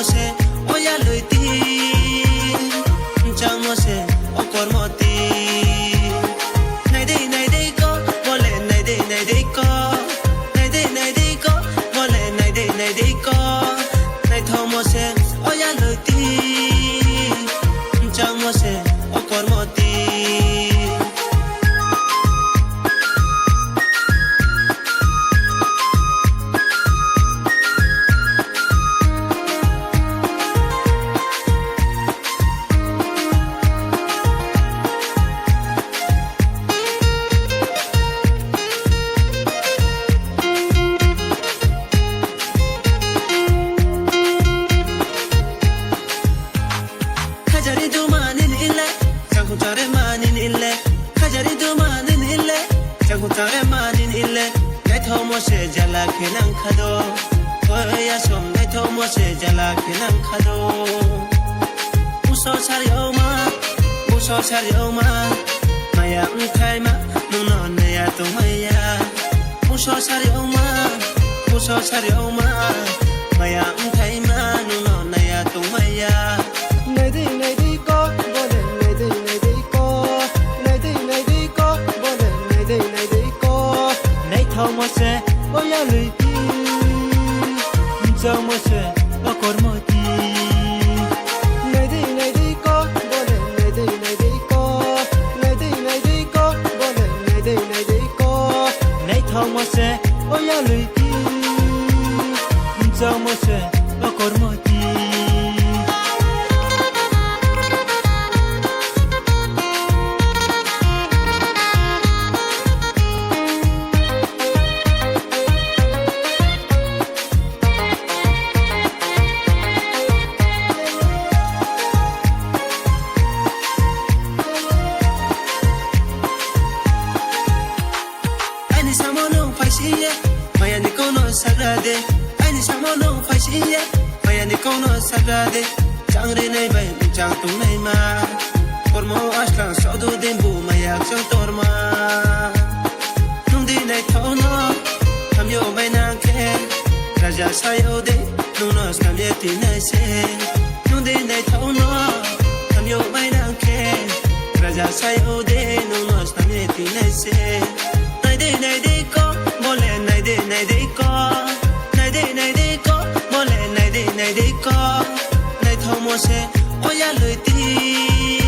mose oya loiti chang mose okor moti nai dei ko bole nai dei ko bole nai dei ko nai tho mose oya loiti chang mose okor moti mose jala kenang khado oya som nai tho mose jala kenang khado uso sario ma maya unthai ma nuno ne ya to maya uso sario ma maya unthai ma nuno ne ya to maya nai dei ko bole nai dei ko bole nai dei ko nai tho mose oya loiti chang mose okor moti nai dei ko bole nai dei ko bole nai dei ko nai tho mose oya loiti chang mose okor moti sagrade ani samono faisiye bayani kono sagrade changre nei bai chang tung nei ma formo aslan sodu dembu mayak chang torma nungdi nei thono kamyo bai na ke raja sayode nuno samyeti nei se nungdi nei thono kamyo bai na ke raja sayode nuno samyeti nei se nai dei ko bole nai dei ko bole nai dei ko nai tho mose oya loiti